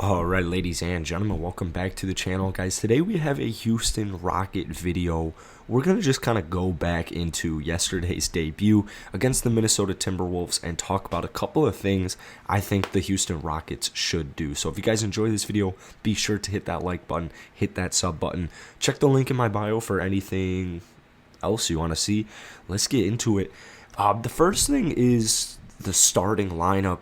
Alright, ladies and gentlemen, welcome back to the channel. Guys, today we have a Houston Rocket video. We're going to just kind of go back into yesterday's debut against the Minnesota Timberwolves and talk about a couple of things I think the Houston Rockets should do. So if you guys enjoy this video, be sure to hit that like button, hit that sub button. Check the link in my bio for anything else you want to see. Let's get into it. The first thing is the starting lineup.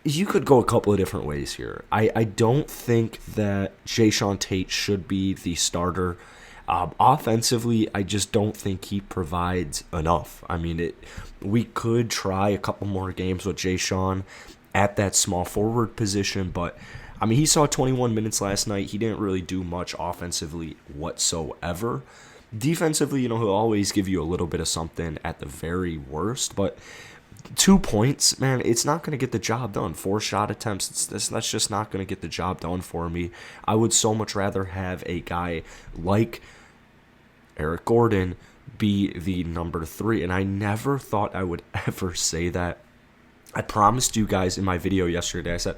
You could go a couple of different ways here. I don't think that Jae'Sean Tate should be the starter. Offensively, I just don't think he provides enough. I mean, we could try a couple more games with Jae'Sean at that small forward position, but I mean, he saw 21 minutes last night. He didn't really do much offensively whatsoever. Defensively, he'll always give you a little bit of something at the very worst, but 2 points, man, it's not going to get the job done. 4 shot attempts, that's just not going to get the job done for me. I would so much rather have a guy like Eric Gordon be the number 3, and I never thought I would ever say that. I promised you guys in my video yesterday, I said,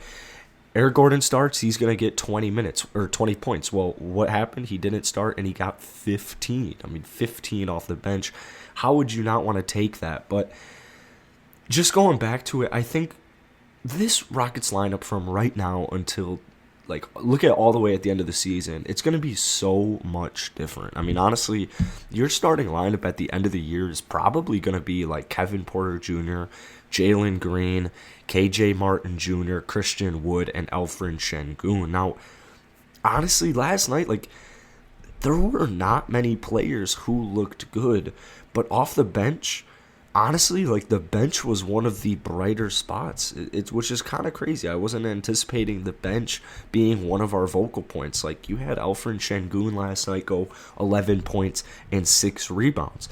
Eric Gordon starts, he's going to get 20 minutes, or 20 points. Well, what happened? He didn't start, and he got 15. I mean, 15 off the bench. How would you not want to take that? But just going back to it, I think this Rockets lineup from right now until, look at all the way at the end of the season, it's going to be so much different. I mean, honestly, your starting lineup at the end of the year is probably going to be like Kevin Porter Jr., Jalen Green, KJ Martin Jr., Christian Wood, and Alfred Sengun. Now, honestly, last night, there were not many players who looked good, but off the bench, honestly, the bench was one of the brighter spots, which is kind of crazy. I wasn't anticipating the bench being one of our vocal points. You had Alfred Sengun last night go 11 points and 6 rebounds.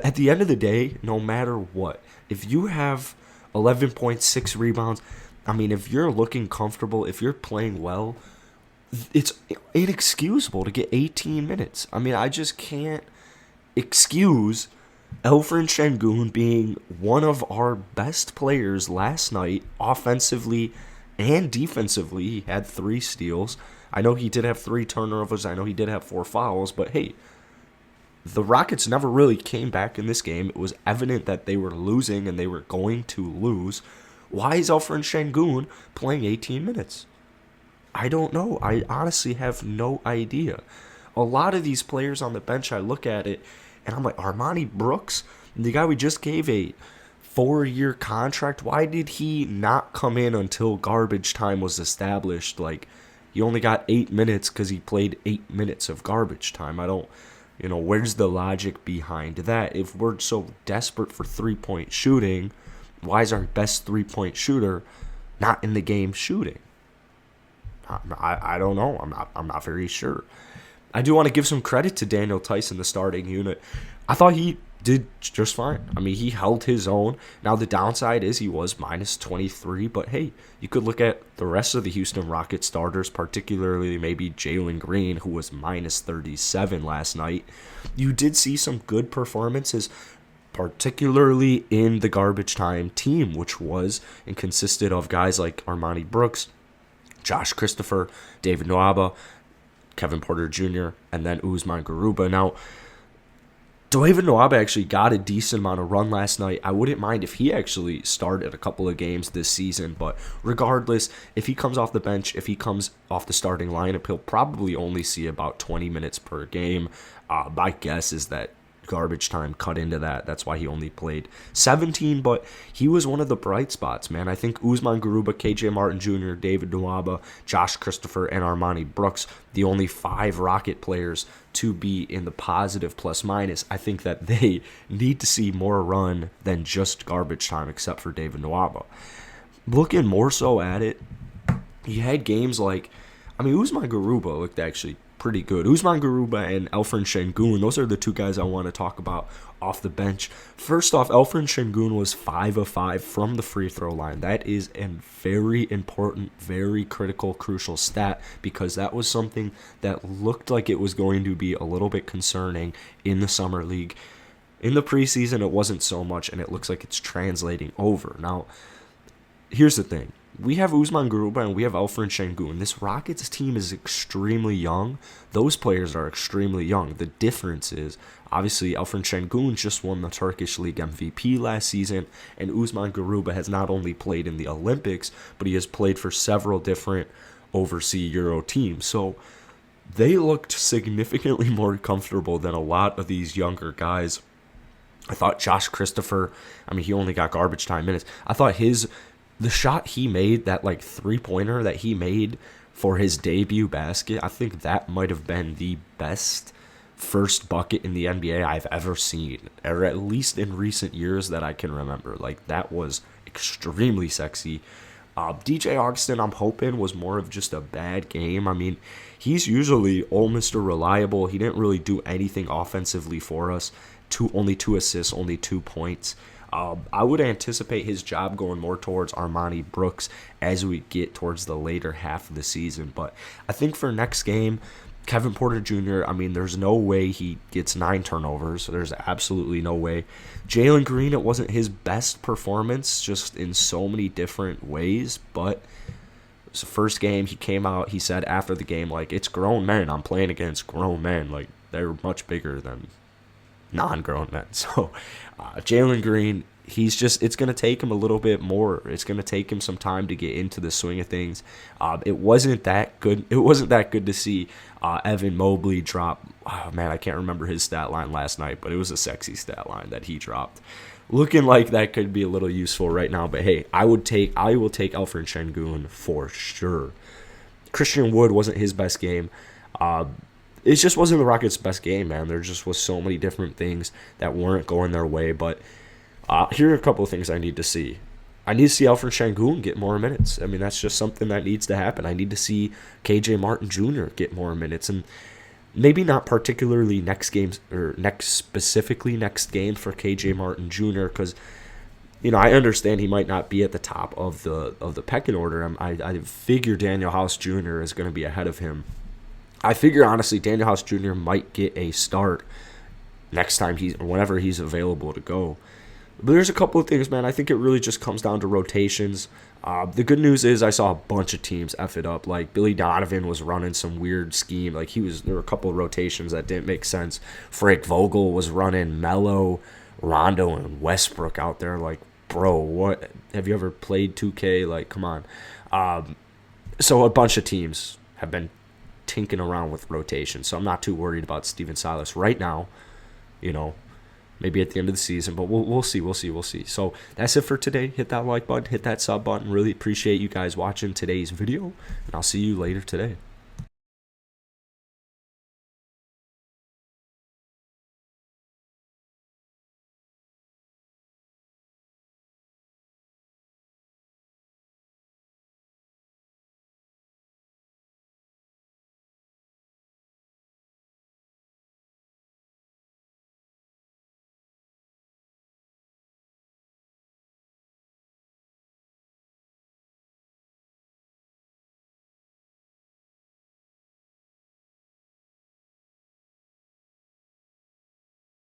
At the end of the day, no matter what, if you have 11 points, 6 rebounds, I mean, if you're looking comfortable, if you're playing well, it's inexcusable to get 18 minutes. I mean, I just can't excuse Alfred Sengun being one of our best players last night, offensively and defensively. He had 3 steals. I know he did have 3 turnovers. I know he did have 4 fouls. But hey, the Rockets never really came back in this game. It was evident that they were losing and they were going to lose. Why is Alfred Sengun playing 18 minutes? I don't know. I honestly have no idea. A lot of these players on the bench, I look at it, and I'm like, Armani Brooks, the guy we just gave a 4-year contract, why did he not come in until garbage time was established? He only got 8 minutes because he played 8 minutes of garbage time. I don't, where's the logic behind that? If we're so desperate for three-point shooting, why is our best three-point shooter not in the game shooting? I don't know. I'm not very sure. I do want to give some credit to Daniel Tyson, the starting unit. I thought he did just fine. I mean, he held his own. Now, the downside is he was minus 23, but hey, you could look at the rest of the Houston Rockets starters, particularly maybe Jalen Green, who was minus 37 last night. You did see some good performances, particularly in the garbage time team, which was and consisted of guys like Armani Brooks, Josh Christopher, David Nwaba, Kevin Porter Jr., and then Usman Garuba. Now, David Nwaba actually got a decent amount of run last night. I wouldn't mind if he actually started a couple of games this season, but regardless, if he comes off the bench, if he comes off the starting lineup, he'll probably only see about 20 minutes per game. My guess is that garbage time cut into that. That's why he only played 17, but he was one of the bright spots, man. I think Usman Garuba, KJ Martin Jr., David Nwaba, Josh Christopher, and Armani Brooks, the only 5 Rocket players to be in the positive plus-minus. I think that they need to see more run than just garbage time, except for David Nwaba. Looking more so at it, you had games Usman Garuba looked actually pretty good. Usman Garuba and Alfred Sengun, those are the 2 guys I want to talk about off the bench. First off, Alfred Sengun was 5 of 5 from the free throw line. That is a very important, very critical, crucial stat, because that was something that looked like it was going to be a little bit concerning in the summer league. In the preseason, it wasn't so much, and it looks like it's translating over. Now, here's the thing. we have Usman Garuba and we have Alfred Şengün. This Rockets team is extremely young. Those players are extremely young. The difference is, obviously, Alfred Şengün just won the Turkish League MVP last season, and Usman Garuba has not only played in the Olympics, but he has played for several different overseas Euro teams. So they looked significantly more comfortable than a lot of these younger guys. I thought Josh Christopher, I mean, he only got garbage time minutes. I thought the shot he made, that like 3-pointer that he made for his debut basket, I think that might have been the best first bucket in the NBA I've ever seen, or at least in recent years that I can remember. Like, that was extremely sexy. DJ Augustin, I'm hoping, was more of just a bad game. I mean, he's usually all Mr. Reliable. He didn't really do anything offensively for us. Only 2 assists, only 2 points. I would anticipate his job going more towards Armani Brooks as we get towards the later half of the season. But I think for next game, Kevin Porter Jr., I mean, there's no way he gets 9 turnovers. There's absolutely no way. Jalen Green, it wasn't his best performance, just in so many different ways. But it was the first game. He came out, he said after the game, like, it's grown men. I'm playing against grown men. Like, they're much bigger than non-grown men. So Jalen Green, it's going to take him a little bit more. It's going to take him some time to get into the swing of things. It wasn't that good. It wasn't that good to see Evan Mobley drop. Oh, man, I can't remember his stat line last night, but it was a sexy stat line that he dropped. Looking like that could be a little useful right now. But hey, I will take Alfred Şengün for sure. Christian Wood wasn't his best game. It just wasn't the Rockets' best game, man. There just was so many different things that weren't going their way. But here are a couple of things I need to see. I need to see Alfred Şengün get more minutes. I mean, that's just something that needs to happen. I need to see KJ Martin Jr. get more minutes. And maybe not particularly specifically next game for KJ Martin Jr. because, I understand he might not be at the top of the pecking order. I figure Daniel House Jr. is going to be ahead of him. I figure, honestly, Daniel House Jr. might get a start next time whenever he's available to go. But there's a couple of things, man. I think it really just comes down to rotations. The good news is I saw a bunch of teams F it up. Like, Billy Donovan was running some weird scheme. Like, there were a couple of rotations that didn't make sense. Frank Vogel was running Melo, Rondo, and Westbrook out there. Like, bro, what? Have you ever played 2K? Like, come on. So a bunch of teams have been tinking around with rotation, so I'm not too worried about Steven Silas right now. Maybe at the end of the season, but we'll see. So that's it for today. Hit that like button, hit that sub button. Really appreciate you guys watching today's video, and I'll see you later today.